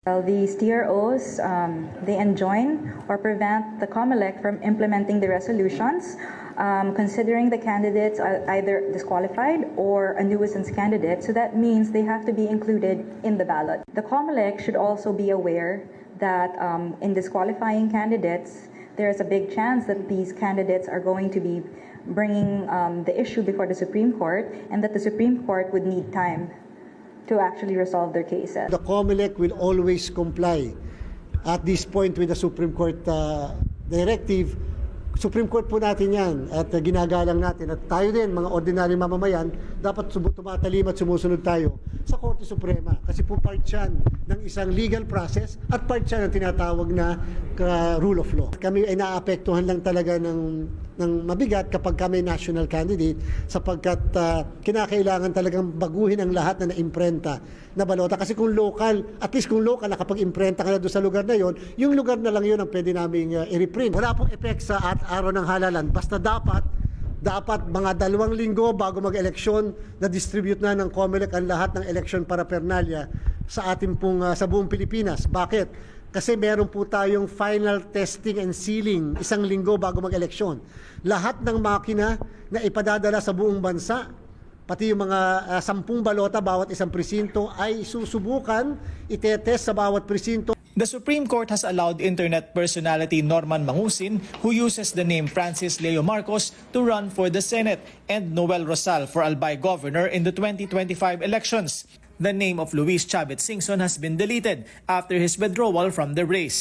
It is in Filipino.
Well, these TROs, they enjoin or prevent the COMELEC from implementing the resolutions, considering the candidates are either disqualified or a nuisance candidate. So that means they have to be included in the ballot. The COMELEC should also be aware that in disqualifying candidates, there is a big chance that these candidates are going to be bringing the issue before the Supreme Court, and that the Supreme Court would need time to actually resolve their cases. The COMELEC will always comply at this point with the Supreme Court directive. Supreme Court po natin yan at ginagalang natin. At tayo din, mga ordinary mamamayan, dapat tumatalim at sumusunod tayo sa Korte Suprema. Kasi po part yan ng isang legal process at part yan ng tinatawag na rule of law. Kami ay naapektuhan lang talaga ng mabigat kapag kami national candidate sapagkat kinakailangan talagang baguhin ang lahat na naimprenta na balota. Kasi kung local, at least kung local, nakapag-imprenta ka na doon sa lugar na yon, yung lugar na lang yun ang pwede namin i-reprint. Wala pong effect sa araw ng halalan. Basta dapat mga 2 linggo bago mag-eleksyon na distribute na ng COMELEC ang lahat ng election paraphernalia sa ating pong sa buong Pilipinas. Bakit? Kasi meron po tayong final testing and sealing 1 linggo bago mag-eleksyon. Lahat ng makina na ipadadala sa buong bansa, pati yung mga 10 balota bawat isang presinto ay susubukan, itetest sa bawat presinto. The Supreme Court has allowed internet personality Norman Mangusin, who uses the name Francis Leo Marcos, to run for the Senate, and Noel Rosal for Albay Governor in the 2025 elections. The name of Luis Chavez Singson has been deleted after his withdrawal from the race.